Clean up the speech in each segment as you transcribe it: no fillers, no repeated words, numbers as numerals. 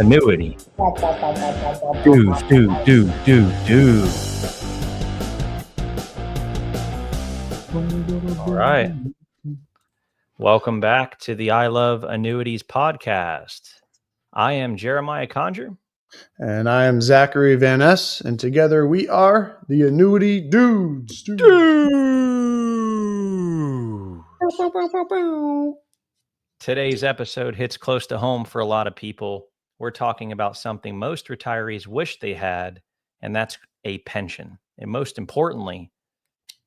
Annuity. Do. All right. Welcome back to the I Love Annuities podcast. I am Jeremiah Conjure. And I am Zachary Van Ness, and together we are the Annuity Dudes. Today's episode hits close to home for a lot of people. We're talking about something most retirees wish they had, and that's a pension. And most importantly,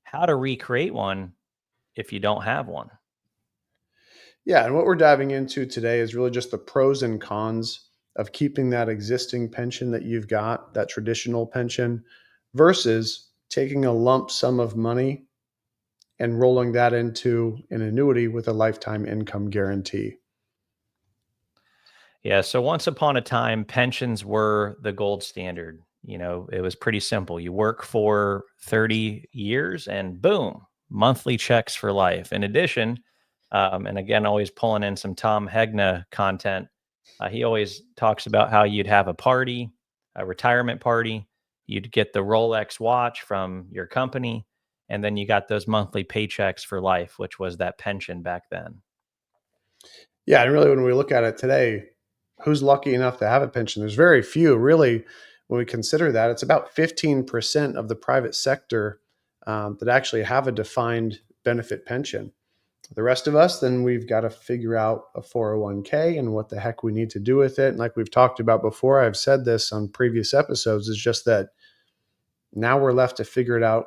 how to recreate one if you don't have one. Yeah, and what we're diving into today is really just the pros and cons of keeping that existing pension that you've got, that traditional pension, versus taking a lump sum of money and rolling that into an annuity with a lifetime income guarantee. Yeah, so once upon a time, pensions were the gold standard. You know, it was pretty simple. You work for 30 years and boom, monthly checks for life. In addition, and again, always pulling in some Tom Hegna content, he always talks about how you'd have a party, a retirement party, you'd get the Rolex watch from your company, and then you got those monthly paychecks for life, which was that pension back then. Yeah, and really, when we look at it today, who's lucky enough to have a pension? There's very few. Really, when we consider that, it's about 15% of the private sector that actually have a defined benefit pension. The rest of us, then we've got to figure out a 401k and what the heck we need to do with it. And like we've talked about before, I've said this on previous episodes, is just that now we're left to figure it out.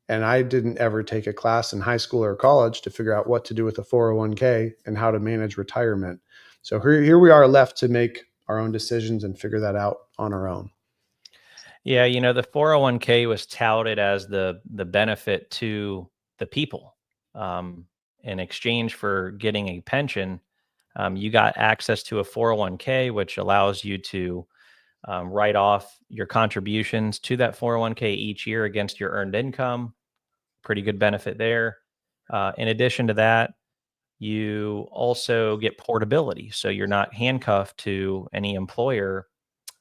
And I didn't ever take a class in high school or college to figure out what to do with a 401k and how to manage retirement. So here we are left to make our own decisions and figure that out on our own. Yeah, you know, the 401k was touted as the benefit to the people. In exchange for getting a pension, you got access to a 401k, which allows you to write off your contributions to that 401k each year against your earned income. Pretty good benefit there. In addition to that, you also get portability. So you're not handcuffed to any employer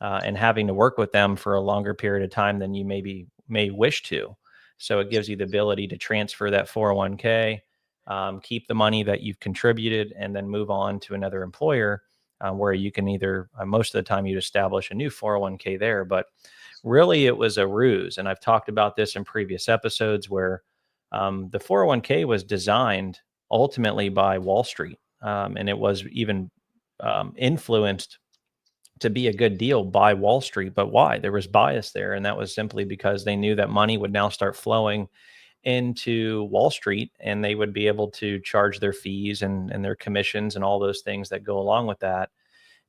and having to work with them for a longer period of time than you may wish to. So it gives you the ability to transfer that 401k, keep the money that you've contributed, and then move on to another employer where you can either, most of the time, you'd establish a new 401k there. But really, it was a ruse. And I've talked about this in previous episodes where the 401k was designed ultimately by Wall Street. And it was even influenced to be a good deal by Wall Street. But why? There was bias there. And that was simply because they knew that money would now start flowing into Wall Street and they would be able to charge their fees and their commissions and all those things that go along with that.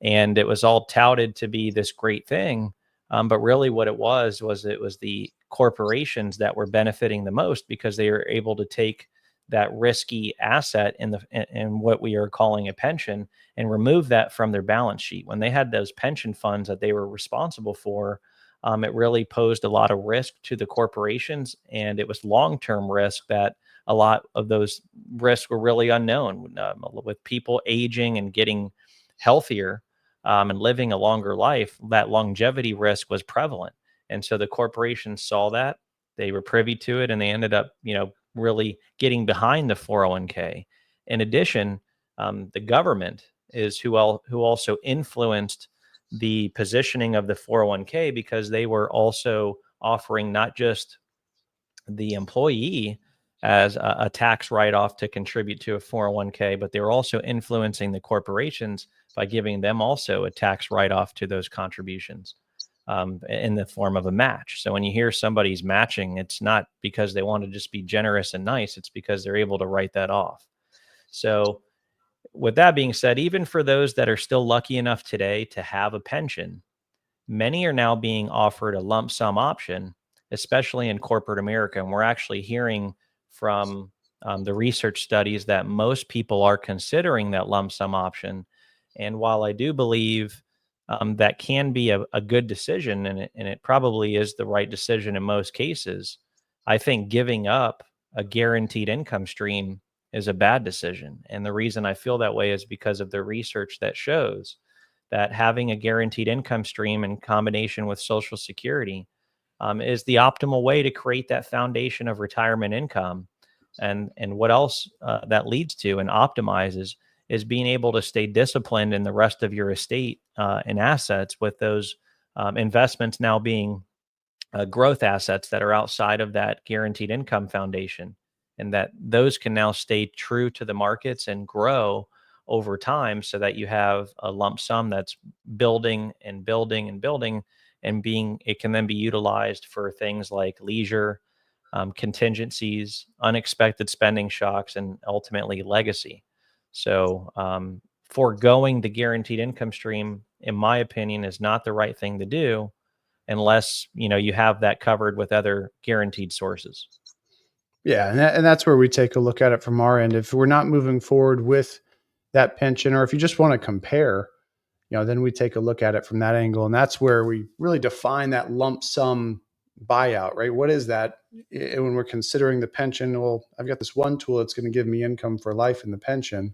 And it was all touted to be this great thing. But really what it was it was the corporations that were benefiting the most because they were able to take that risky asset in what we are calling a pension and remove that from their balance sheet. When they had those pension funds that they were responsible for, it really posed a lot of risk to the corporations, and it was long-term risk that a lot of those risks were really unknown. With people aging and getting healthier and living a longer life, that longevity risk was prevalent. And so the corporations saw that, they were privy to it, and they ended up, really getting behind the 401k. In addition, the government is who also influenced the positioning of the 401k because they were also offering not just the employee as a tax write-off to contribute to a 401k, but they were also influencing the corporations by giving them also a tax write-off to those contributions in the form of a match. So when you hear somebody's matching, it's not because they want to just be generous and nice, it's because they're able to write that off. So with that being said, even for those that are still lucky enough today to have a pension, many are now being offered a lump sum option, especially in corporate America. And we're actually hearing from the research studies that most people are considering that lump sum option. And while I do believe that can be a good decision, and it probably is the right decision in most cases, I think giving up a guaranteed income stream is a bad decision. And the reason I feel that way is because of the research that shows that having a guaranteed income stream in combination with Social Security is the optimal way to create that foundation of retirement income. And what else that leads to and optimizes is being able to stay disciplined in the rest of your estate and assets, with those investments now being growth assets that are outside of that guaranteed income foundation, and that those can now stay true to the markets and grow over time, so that you have a lump sum that's building and building and building, and being it can then be utilized for things like leisure, contingencies, unexpected spending shocks, and ultimately legacy. So foregoing the guaranteed income stream, in my opinion, is not the right thing to do unless you have that covered with other guaranteed sources. Yeah, and that's where we take a look at it from our end. If we're not moving forward with that pension, or if you just want to compare, then we take a look at it from that angle, and that's where we really define that lump sum buyout, right? What is that? When we're considering the pension, well, I've got this one tool that's going to give me income for life in the pension.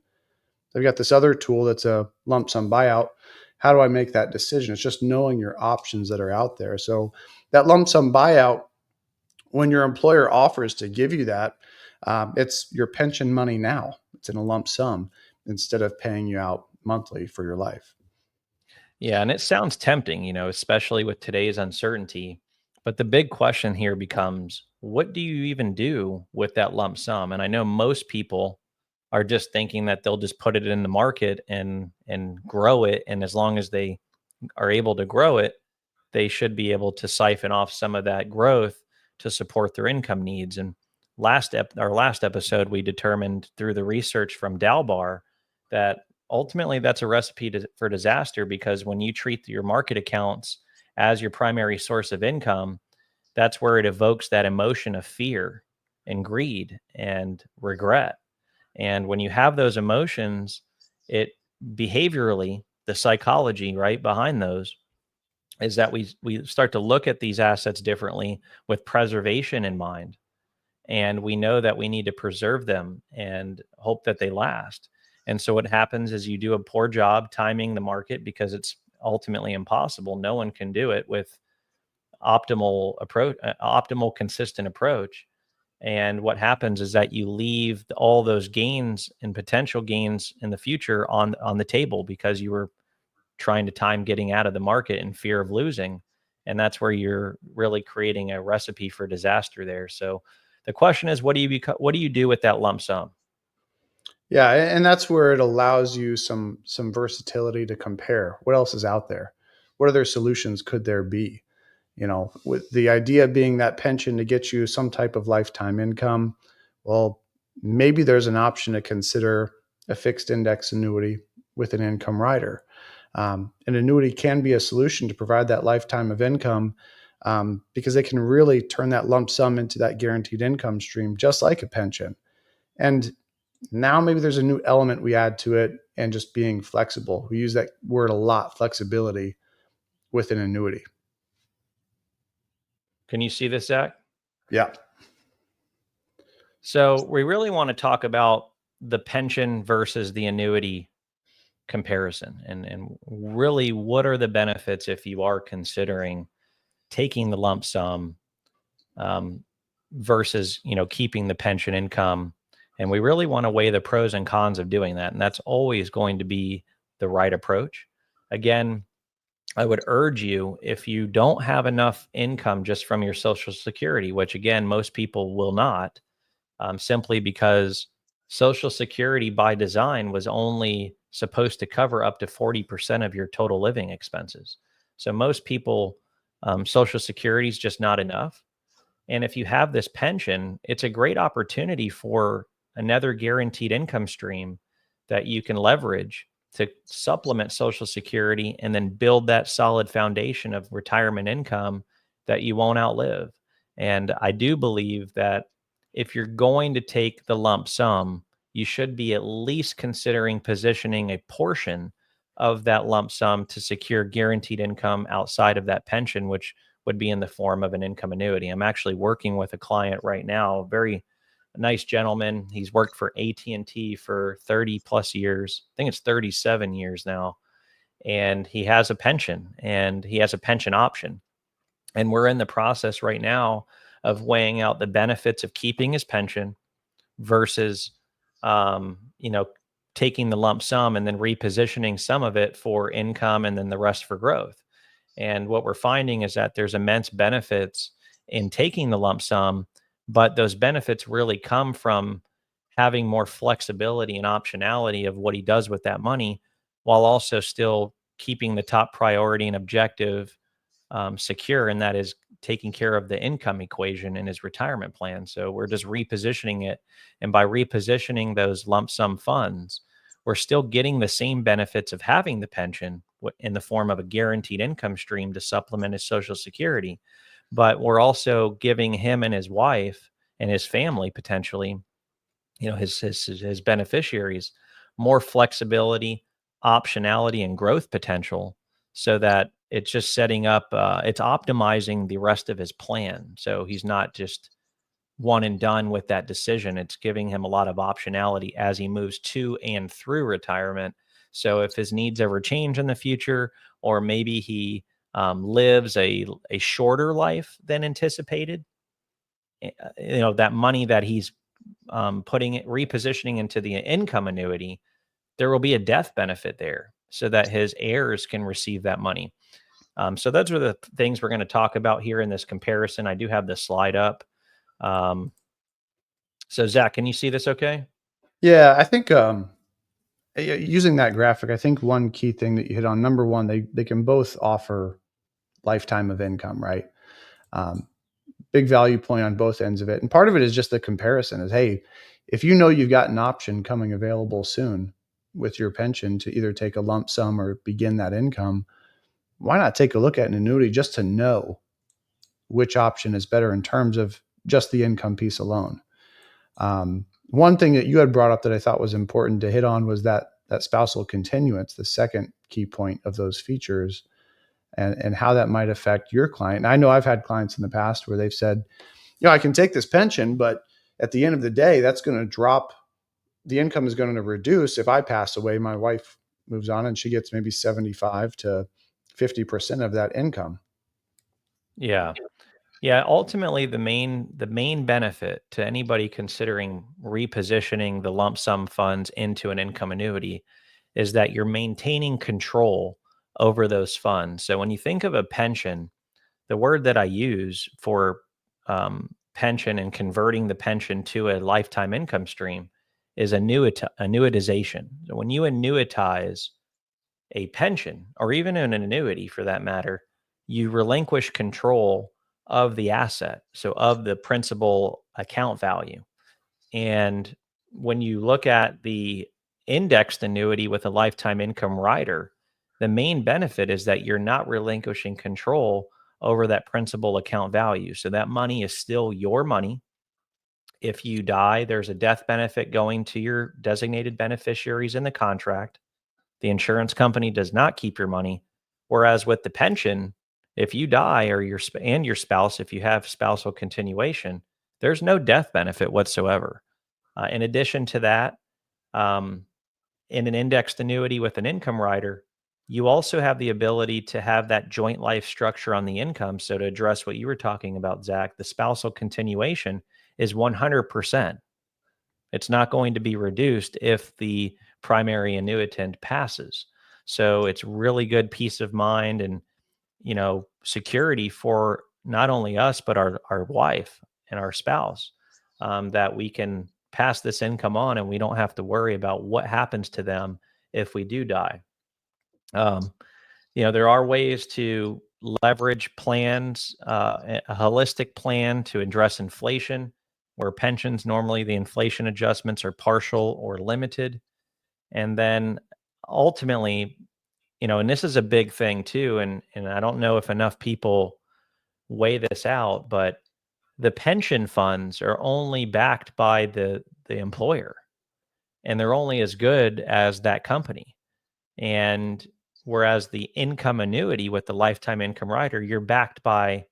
I've got this other tool that's a lump sum buyout. How do I make that decision? It's just knowing your options that are out there. So that lump sum buyout, when your employer offers to give you that, it's your pension money now. It's in a lump sum instead of paying you out monthly for your life. Yeah, and it sounds tempting, especially with today's uncertainty. But the big question here becomes, what do you even do with that lump sum? And I know most people are just thinking that they'll just put it in the market and grow it, and as long as they are able to grow it, they should be able to siphon off some of that growth to support their income needs. And our last episode, we determined through the research from Dalbar that ultimately that's a recipe for disaster, because when you treat your market accounts as your primary source of income, that's where it evokes that emotion of fear and greed and regret. And when you have those emotions, it behaviorally, the psychology right behind those is that we start to look at these assets differently with preservation in mind, and we know that we need to preserve them and hope that they last. And so what happens is you do a poor job timing the market, because it's ultimately impossible. No one can do it with optimal consistent approach. And what happens is that you leave all those gains and potential gains in the future on the table, because you were trying to time getting out of the market in fear of losing. And that's where you're really creating a recipe for disaster there. So the question is, what do you do with that lump sum? Yeah, and that's where it allows you some versatility to compare what else is out there. What other solutions could there be? With the idea being that pension to get you some type of lifetime income. Well, maybe there's an option to consider a fixed index annuity with an income rider. An annuity can be a solution to provide that lifetime of income, because they can really turn that lump sum into that guaranteed income stream, just like a pension. And now maybe there's a new element we add to it, and just being flexible. We use that word a lot, flexibility, with an annuity. Can you see this, Zach? Yeah. So we really want to talk about the pension versus the annuity comparison, and really what are the benefits if you are considering taking the lump sum um, versus keeping the pension income. And we really want to weigh the pros and cons of doing that, and that's always going to be the right approach. Again, I would urge you, if you don't have enough income just from your Social Security, which again most people will not, simply because Social Security by design was only supposed to cover up to 40% of your total living expenses. So most people, Social Security is just not enough. And if you have this pension, it's a great opportunity for another guaranteed income stream that you can leverage to supplement Social Security and then build that solid foundation of retirement income that you won't outlive. And I do believe that if you're going to take the lump sum, you should be at least considering positioning a portion of that lump sum to secure guaranteed income outside of that pension, which would be in the form of an income annuity. I'm actually working with a client right now, a very nice gentleman. He's worked for AT&T for 30 plus years. I think it's 37 years now. and he has a pension and he has a pension option. And we're in the process right now of weighing out the benefits of keeping his pension versus, you know, taking the lump sum and then repositioning some of it for income and then the rest for growth. And what we're finding is that there's immense benefits in taking the lump sum, but those benefits really come from having more flexibility and optionality of what he does with that money, while also still keeping the top priority and objective secure, and that is taking care of the income equation in his retirement plan. So we're just repositioning it. And by repositioning those lump sum funds, we're still getting the same benefits of having the pension in the form of a guaranteed income stream to supplement his Social Security. But we're also giving him and his wife and his family potentially, his beneficiaries, more flexibility, optionality, and growth potential, so that it's just setting up, it's optimizing the rest of his plan. So he's not just one and done with that decision. It's giving him a lot of optionality as he moves to and through retirement. So if his needs ever change in the future, or maybe he lives a shorter life than anticipated, that money that he's repositioning into the income annuity, there will be a death benefit there so that his heirs can receive that money. So those are the things we're going to talk about here in this comparison. I do have the slide up. Um, so Zach, can you see this okay? Yeah, I think using that graphic, I think one key thing that you hit on, number one, they can both offer lifetime of income, right? Um, Big value point on both ends of it. And part of it is just the comparison is, hey, if you know you've got an option coming available soon with your pension to either take a lump sum or begin that income, why not take a look at an annuity just to know which option is better in terms of just the income piece alone? One thing that you had brought up that I thought was important to hit on was that spousal continuance, the second key point of those features, and how that might affect your client. And I know I've had clients in the past where they've said, I can take this pension, but at the end of the day, that's going to drop. The income is going to reduce. If I pass away, my wife moves on and she gets maybe 75 to 50% of that income. Yeah. Yeah, ultimately the main benefit to anybody considering repositioning the lump sum funds into an income annuity is that you're maintaining control over those funds. So when you think of a pension, the word that I use for pension and converting the pension to a lifetime income stream is annuitization. So when you annuitize a pension or even an annuity for that matter, you relinquish control of the asset, so of the principal account value. And when you look at the indexed annuity with a lifetime income rider, the main benefit is that you're not relinquishing control over that principal account value. So that money is still your money. If you die, there's a death benefit going to your designated beneficiaries in the contract. The insurance company does not keep your money. Whereas with the pension, if you die or your spouse, if you have spousal continuation, there's no death benefit whatsoever. In addition to that, um, in an indexed annuity with an income rider, you also have the ability to have that joint life structure on the income. So to address what you were talking about, Zach, the spousal continuation is 100%. It's not going to be reduced if the primary annuitant passes. So it's really good peace of mind and security for not only us but our wife and our spouse, that we can pass this income on and we don't have to worry about what happens to them if we do die. Um, there are ways to leverage plans, a holistic plan to address inflation, where pensions normally the inflation adjustments are partial or limited. And then ultimately, and this is a big thing too, and I don't know if enough people weigh this out, but the pension funds are only backed by the employer, and they're only as good as that company. And whereas the income annuity with the lifetime income rider, you're backed by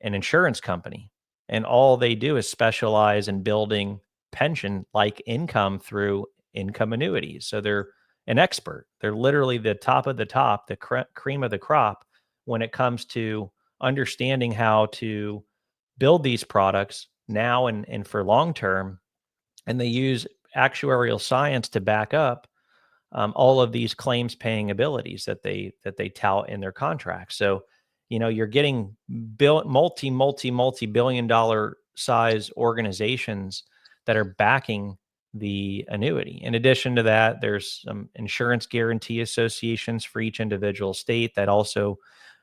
an insurance company, and all they do is specialize in building pension like income through income annuities. So they're an expert. They're literally the top of the top, the cream of the crop when it comes to understanding how to build these products now and for long term. And they use actuarial science to back up all of these claims paying abilities that they tout in their contracts. So, you're getting multi billion dollar size organizations that are backing the annuity. In addition to that, there's some insurance guarantee associations for each individual state that also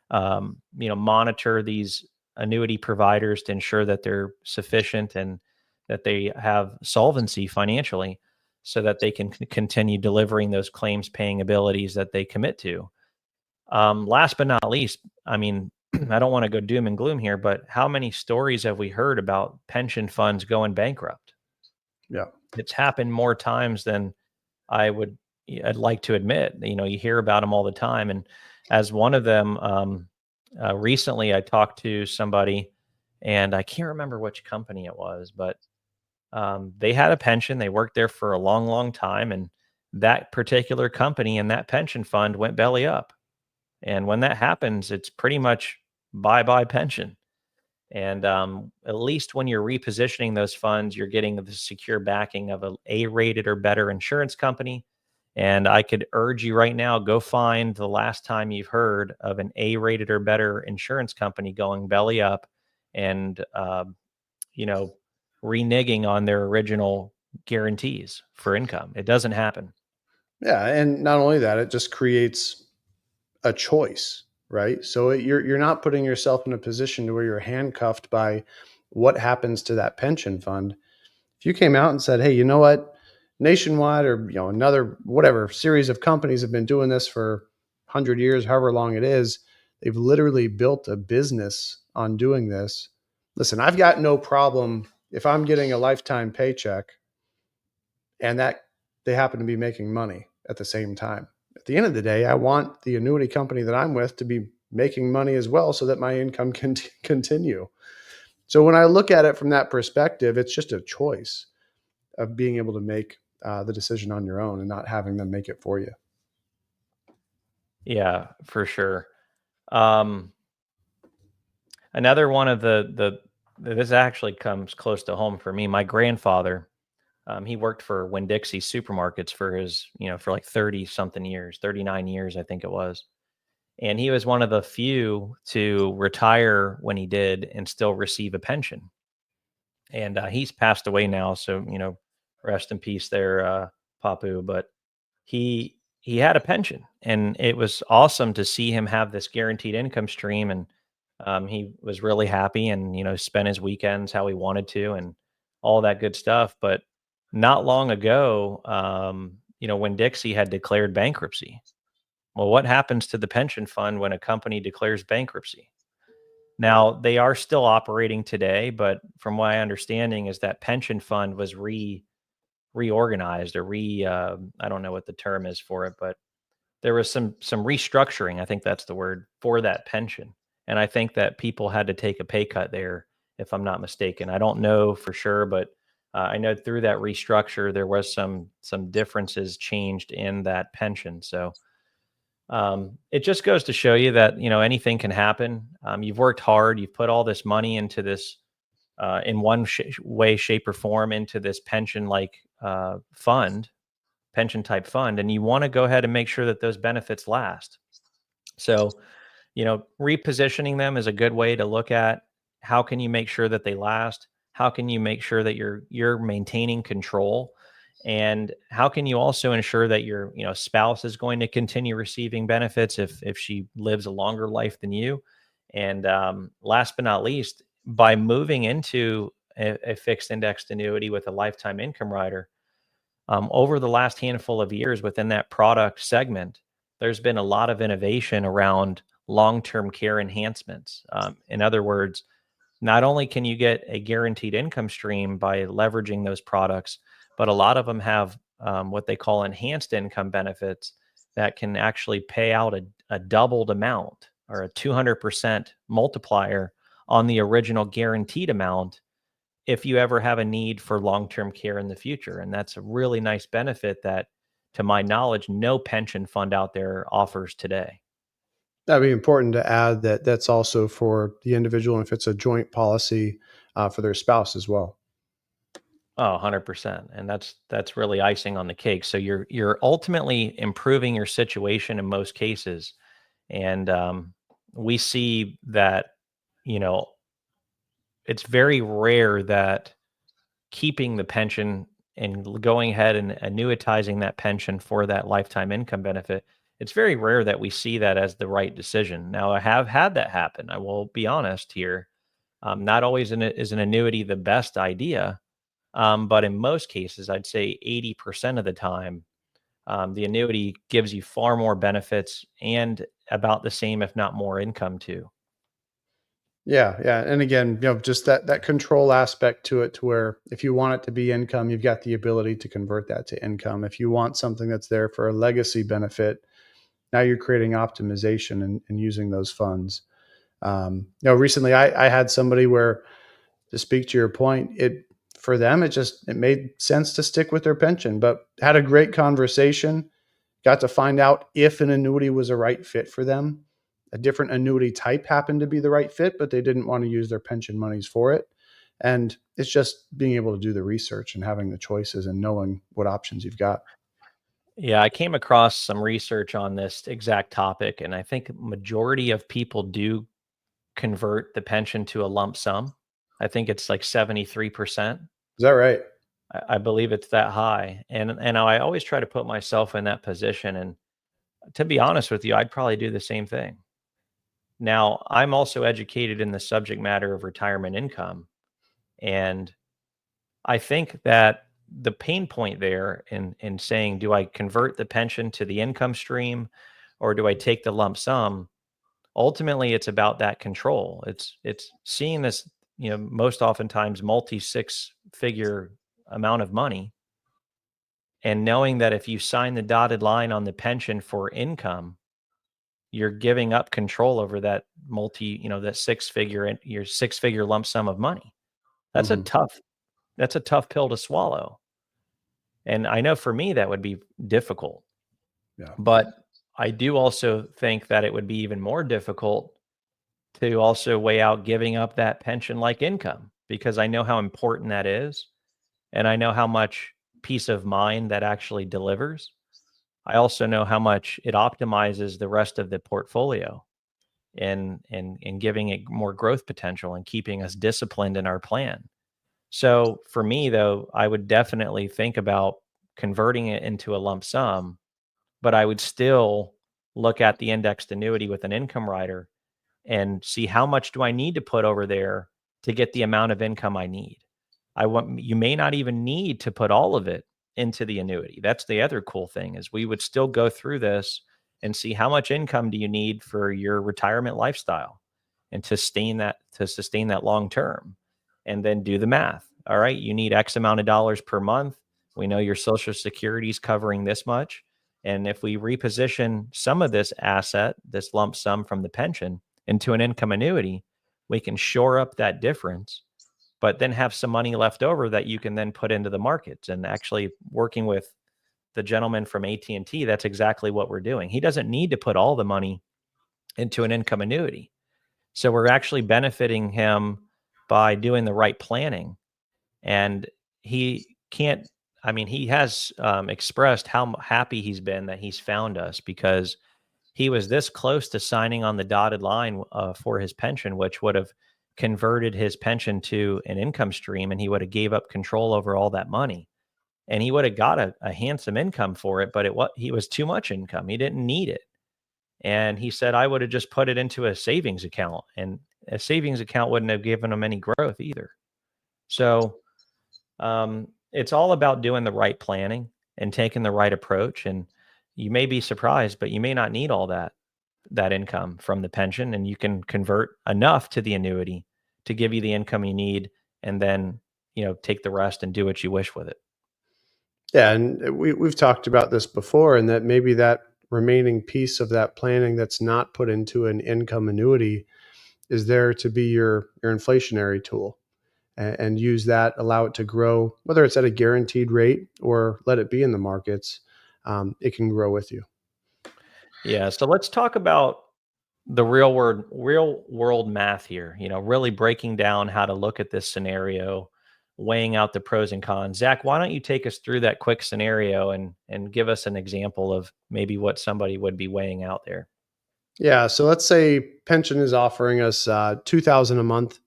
monitor these annuity providers to ensure that they're sufficient and that they have solvency financially so that they can continue delivering those claims paying abilities that they commit to. Last but not least, I mean, I don't want to go doom and gloom here, but how many stories have we heard about pension funds going bankrupt? Yeah. It's happened more times than I would I'd like to admit. You hear about them all the time, and as one of them, recently I talked to somebody, and I can't remember which company it was, but they had a pension. They worked there for a long, long time, and that particular company and that pension fund went belly up. And when that happens, it's pretty much bye bye pension. And at least when you're repositioning those funds, you're getting the secure backing of a A-rated or better insurance company. And I could urge you right now, go find the last time you've heard of an A-rated or better insurance company going belly up and you know reneging on their original guarantees for income. It doesn't happen. Yeah, and not only that, it just creates a choice, right? So you're not putting yourself in a position to where you're handcuffed by what happens to that pension fund. If you came out and said, "Hey, you know what? Nationwide or another whatever series of companies have been doing this for 100 years, however long it is, they've literally built a business on doing this. Listen, I've got no problem if I'm getting a lifetime paycheck and that they happen to be making money at the same time. At the end of the day, I want the annuity company that I'm with to be making money as well so that my income can continue. So when I look at it from that perspective, it's just a choice of being able to make the decision on your own and not having them make it for you. Yeah, for sure. um Another one of the this actually comes close to home for me. My grandfather, he worked for Winn-Dixie supermarkets for his, for like 30 something years, 39 years, I think it was. And he was one of the few to retire when he did and still receive a pension. And he's passed away now, so rest in peace there, Papu. But he had a pension, and it was awesome to see him have this guaranteed income stream. And he was really happy, and spent his weekends how he wanted to, and all that good stuff. But not long ago, when Dixie had declared bankruptcy, well, what happens to the pension fund when a company declares bankruptcy? Now, they are still operating today, but from my understanding is that pension fund was reorganized or I don't know what the term is for it, but there was some restructuring, I think that's the word, for that pension. And I think that people had to take a pay cut there, if I'm not mistaken. I don't know for sure, but I know through that restructure there was some differences changed in that pension. So it just goes to show you that anything can happen. You've worked hard, you've put all this money into this in one way, shape, or form into this pension like fund, pension type fund, and you want to go ahead and make sure that those benefits last. So repositioning them is a good way to look at how can you make sure that they last? How can you make sure that you're maintaining control? And how can you also ensure that your spouse is going to continue receiving benefits if she lives a longer life than you? And last but not least, by moving into a fixed indexed annuity with a lifetime income rider, over the last handful of years within that product segment, there's been a lot of innovation around long-term care enhancements. In other words, not only can you get a guaranteed income stream by leveraging those products, but a lot of them have what they call enhanced income benefits that can actually pay out a doubled amount or a 200% multiplier on the original guaranteed amount if you ever have a need for long-term care in the future. And that's a really nice benefit that to my knowledge, no pension fund out there offers today. That'd be important to add that that's also for the individual, and if it's a joint policy, for their spouse as well. Oh, 100%. And that's really icing on the cake. So you're ultimately improving your situation in most cases. And we see that, you know, it's very rare that keeping the pension and going ahead and annuitizing that pension for that lifetime income benefit, it's very rare that we see that as the right decision. Now, I have had that happen. I will be honest here. Not always is an annuity the best idea, but in most cases, I'd say 80% of the time, the annuity gives you far more benefits and about the same, if not more, income too. Yeah, yeah, and again, just that control aspect to it, to where if you want it to be income, you've got the ability to convert that to income. If you want something that's there for a legacy benefit, now you're creating optimization and using those funds. Recently I had somebody where, to speak to your point, it for them it made sense to stick with their pension, but had a great conversation, got to find out if an annuity was a right fit for them. A different annuity type happened to be the right fit, but they didn't want to use their pension monies for it. And it's just being able to do the research and having the choices and knowing what options you've got. Yeah, I came across some research on this exact topic, and I think majority of people do convert the pension to a lump sum. I think it's like 73%. Is that right? I believe it's that high. And I always try to put myself in that position. And to be honest with you, I'd probably do the same thing. Now, I'm also educated in the subject matter of retirement income. And I think that the pain point there in saying, do I convert the pension to the income stream or do I take the lump sum? Ultimately, it's about that control. It's seeing this, most oftentimes multi six figure amount of money and knowing that if you sign the dotted line on the pension for income, you're giving up control over that that your six figure lump sum of money. That's a Hmm. tough that's a tough pill to swallow. And I know for me that would be difficult, Yeah. but I do also think that it would be even more difficult to also weigh out giving up that pension like income because I know how important that is and I know how much peace of mind that actually delivers. I also know how much it optimizes the rest of the portfolio and giving it more growth potential and keeping us disciplined in our plan. So for me though, I would definitely think about converting it into a lump sum, but I would still look at the indexed annuity with an income rider and see how much do I need to put over there to get the amount of income I need. You may not even need to put all of it into the annuity. That's the other cool thing is we would still go through this and see how much income do you need for your retirement lifestyle and to sustain that long term and then do the math. All right, you need X amount of dollars per month. We know your social security is covering this much. And if we reposition some of this asset, this lump sum from the pension into an income annuity, we can shore up that difference but then have some money left over that you can then put into the markets. And actually working with the gentleman from AT&T, that's exactly what we're doing. He doesn't need to put all the money into an income annuity. So we're actually benefiting him by doing the right planning. And he can't, I mean, he has expressed how happy he's been that he's found us because he was this close to signing on the dotted line for his pension, which would have converted his pension to an income stream, and he would have gave up control over all that money, and he would have got a handsome income for it. But he was too much income; he didn't need it, and he said I would have just put it into a savings account, and a savings account wouldn't have given him any growth either. So it's all about doing the right planning and taking the right approach, and you may be surprised, but you may not need all that income from the pension and you can convert enough to the annuity to give you the income you need and then take the rest and do what you wish with it. Yeah, and we've talked about this before, and that maybe that remaining piece of that planning that's not put into an income annuity is there to be your inflationary tool, and use that, allow it to grow, whether it's at a guaranteed rate or let it be in the markets. it can grow with you. Yeah. So let's talk about the real world math here, really breaking down how to look at this scenario, weighing out the pros and cons. Zach, why don't you take us through that quick scenario and give us an example of maybe what somebody would be weighing out there? Yeah. So let's say pension is offering us 2,000 a month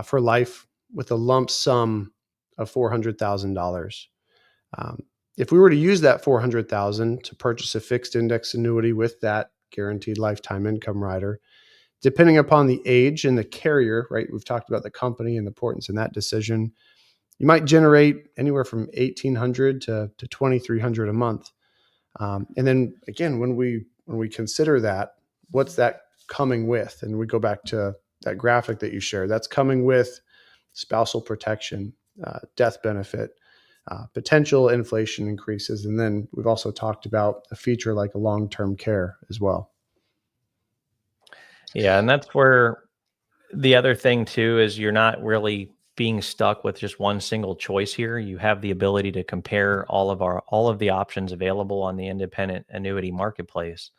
for life with a lump sum of $400,000. Um, if we were to use that 400,000 to purchase a fixed index annuity with that guaranteed lifetime income rider, depending upon the age and the carrier, right? We've talked about the company and the importance in that decision. You might generate anywhere from 1,800 to 2,300 a month. And then again, when we consider that, what's that coming with? And we go back to that graphic that you shared. That's coming with spousal protection, death benefit, potential inflation increases, and then we've also talked about a feature like a long-term care as well. Yeah. And that's where the other thing too is you're not really being stuck with just one single choice here. You have the ability to compare all of the options available on the independent annuity marketplace.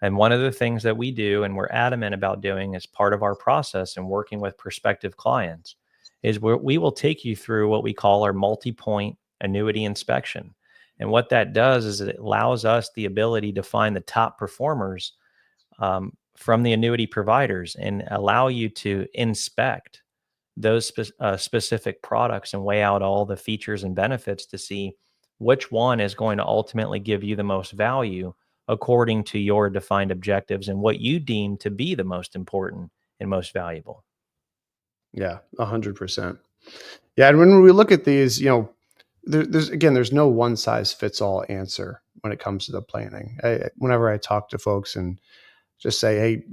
And one of the things that we do and we're adamant about doing as part of our process and working with prospective clients is we will take you through what we call our multi-point annuity inspection. And what that does is it allows us the ability to find the top performers from the annuity providers and allow you to inspect those specific products and weigh out all the features and benefits to see which one is going to ultimately give you the most value according to your defined objectives and what you deem to be the most important and most valuable. Yeah, 100%. Yeah, and when we look at these, there's no one size fits all answer when it comes to the planning. Whenever I talk to folks and just say, hey,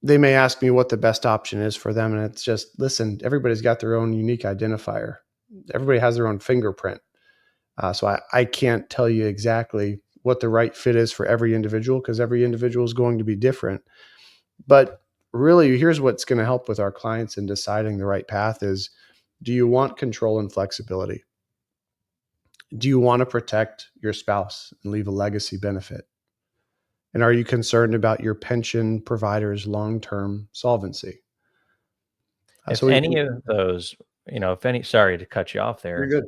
they may ask me what the best option is for them, and it's just, listen, everybody's got their own unique identifier. Everybody has their own fingerprint. So I can't tell you exactly what the right fit is for every individual because every individual is going to be different. But really, here's what's going to help with our clients in deciding the right path is, do you want control and flexibility? Do you want to protect your spouse and leave a legacy benefit? And are you concerned about your pension provider's long-term solvency? If So any of those, if any, sorry to cut you off you're there, good.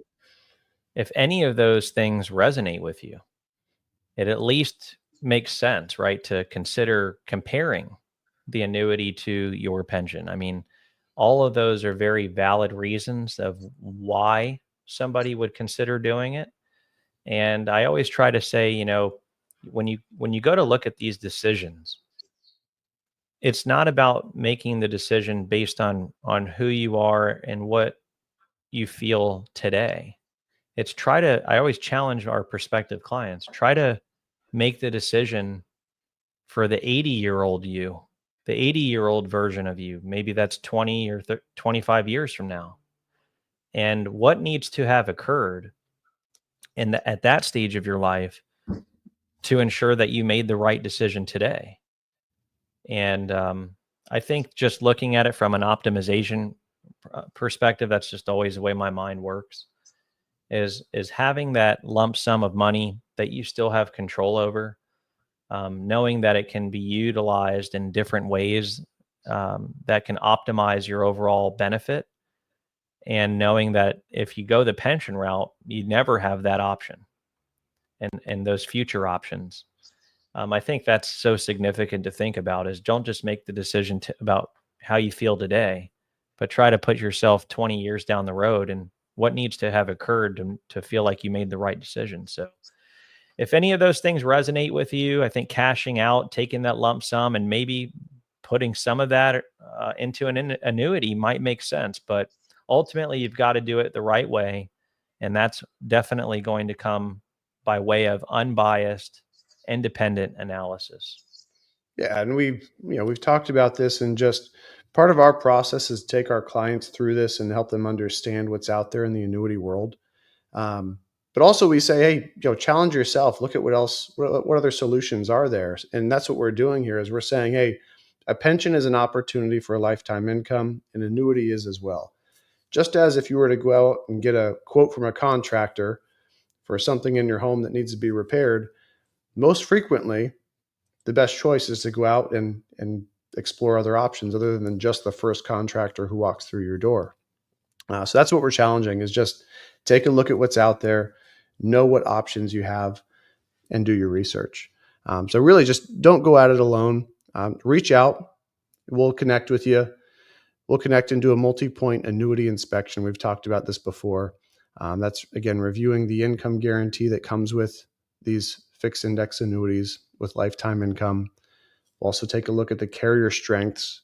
if any of those things resonate with you, it at least makes sense, right, to consider comparing the annuity to your pension. I mean, all of those are very valid reasons of why somebody would consider doing it. And I always try to say, when you go to look at these decisions, it's not about making the decision based on who you are and what you feel today. It's try to I always challenge our prospective clients, try to make the decision for the 80-year-old you, the 80-year-old version of you. Maybe that's 20 or 25 years from now. And what needs to have occurred at that stage of your life to ensure that you made the right decision today. And I think just looking at it from an optimization perspective, that's just always the way my mind works. Is having that lump sum of money that you still have control over, knowing that it can be utilized in different ways that can optimize your overall benefit, and knowing that if you go the pension route, you never have that option and those future options. I think that's so significant to think about is don't just make the decision about how you feel today, but try to put yourself 20 years down the road and what needs to have occurred to feel like you made the right decision. So if any of those things resonate with you, I think cashing out, taking that lump sum, and maybe putting some of that into an annuity might make sense. But ultimately, you've got to do it the right way. And that's definitely going to come by way of unbiased, independent analysis. Yeah, and we've talked about this, and just part of our process is to take our clients through this and help them understand what's out there in the annuity world. Um, but also we say, hey, challenge yourself. Look at what other solutions are there, and that's what we're doing here. Is we're saying, hey, a pension is an opportunity for a lifetime income, an annuity is as well. Just as if you were to go out and get a quote from a contractor for something in your home that needs to be repaired, most frequently, the best choice is to go out and explore other options other than just the first contractor who walks through your door. So that's what we're challenging, is just take a look at what's out there, know what options you have, and do your research. So really just don't go at it alone. Reach out. We'll connect with you. We'll connect into a multi-point annuity inspection. We've talked about this before. That's, again, reviewing the income guarantee that comes with these fixed index annuities with lifetime income. We'll also take a look at the carrier strengths,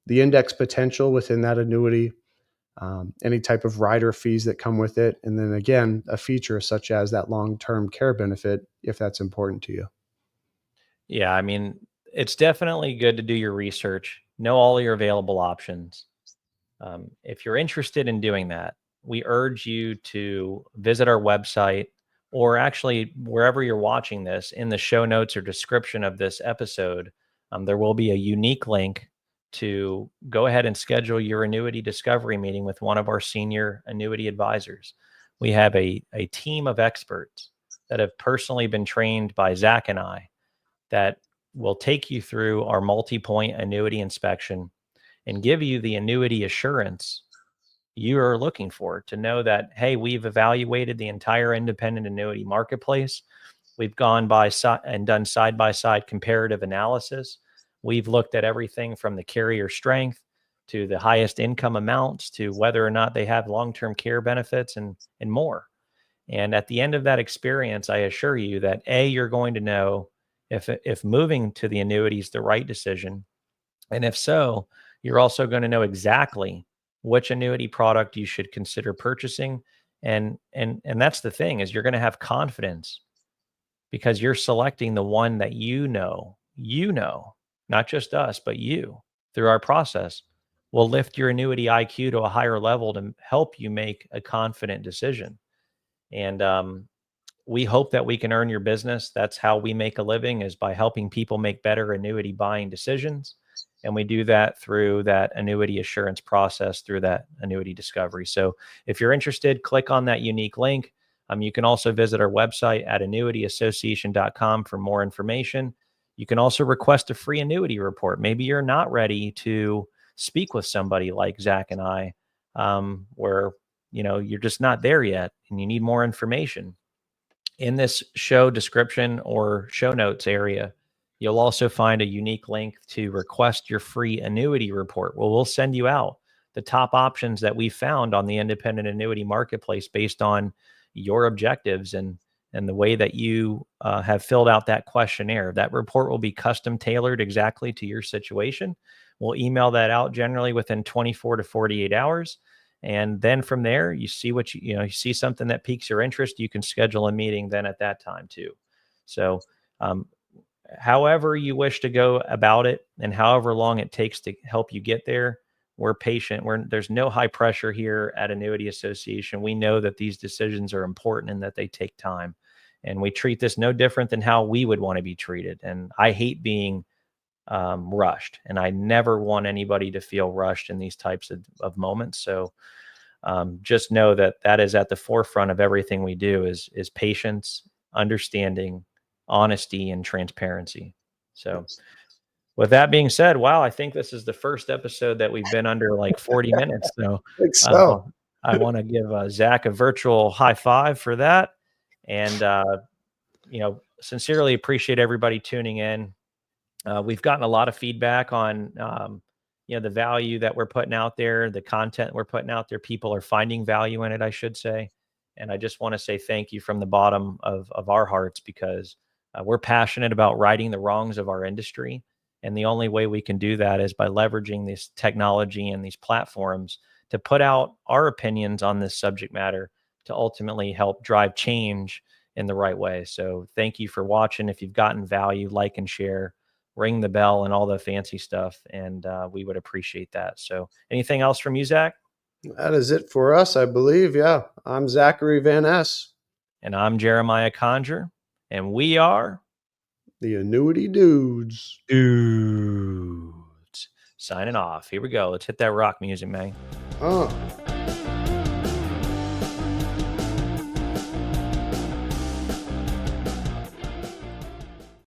the index potential within that annuity, any type of rider fees that come with it, and then again, a feature such as that long-term care benefit if that's important to you. Yeah, I mean, it's definitely good to do your research, know all your available options. If you're interested in doing that, we urge you to visit our website, or actually wherever you're watching this, in the show notes or description of this episode, there will be a unique link to go ahead and schedule your annuity discovery meeting with one of our senior annuity advisors. We have a team of experts that have personally been trained by Zach and I that will take you through our multi-point annuity inspection and give you the annuity assurance you are looking for, to know that, hey, we've evaluated the entire independent annuity marketplace. We've gone and done side by side comparative analysis. We've looked at everything from the carrier strength to the highest income amounts to whether or not they have long-term care benefits, and more. And at the end of that experience, I assure you that A, you're going to know if moving to the annuity is the right decision. And if so, you're also going to know exactly which annuity product you should consider purchasing. And that's the thing, is you're going to have confidence because you're selecting the one that not just us, but you, through our process, will lift your annuity IQ to a higher level to help you make a confident decision. And we hope that we can earn your business. That's how we make a living, is by helping people make better annuity buying decisions. And we do that through that annuity assurance process, through that annuity discovery. So if you're interested, click on that unique link. You can also visit our website at annuityassociation.com for more information. You can also request a free annuity report. Maybe you're not ready to speak with somebody like Zach and I, where you're just not there yet and you need more information. In this show description or show notes area, you'll also find a unique link to request your free annuity report. Well, we'll send you out the top options that we found on the independent annuity marketplace based on your objectives and the way that you have filled out that questionnaire. That report will be custom tailored exactly to your situation. We'll email that out generally within 24 to 48 hours. And then from there, you see you see something that piques your interest, you can schedule a meeting then at that time too. So, um, however you wish to go about it and however long it takes to help you get there, we're patient. There's no high pressure here at Annuity Association. We know that these decisions are important and that they take time. And we treat this no different than how we would want to be treated. And I hate being rushed, and I never want anybody to feel rushed in these types of moments. So just know that that is at the forefront of everything we do, is patience, understanding, honesty, and transparency. So Yes. with that being said, wow, I think this is the first episode that we've been under like 40 minutes. So I think so. I want to give Zach a virtual high five for that. And, sincerely appreciate everybody tuning in. We've gotten a lot of feedback on, the value that we're putting out there, the content we're putting out there. People are finding value in it, I should say. And I just want to say thank you from the bottom of our hearts, because we're passionate about righting the wrongs of our industry. And the only way we can do that is by leveraging this technology and these platforms to put out our opinions on this subject matter, to ultimately help drive change in the right way. So thank you for watching. If you've gotten value, like and share, ring the bell, and all the fancy stuff. And we would appreciate that. So anything else from you, Zach? That is it for us, I believe. Yeah. I'm Zachary Van Ness, And I'm Jeremiah Conger, and we are the Annuity Dudes. Dudes. Signing off. Here we go. Let's hit that rock music, man. Uh.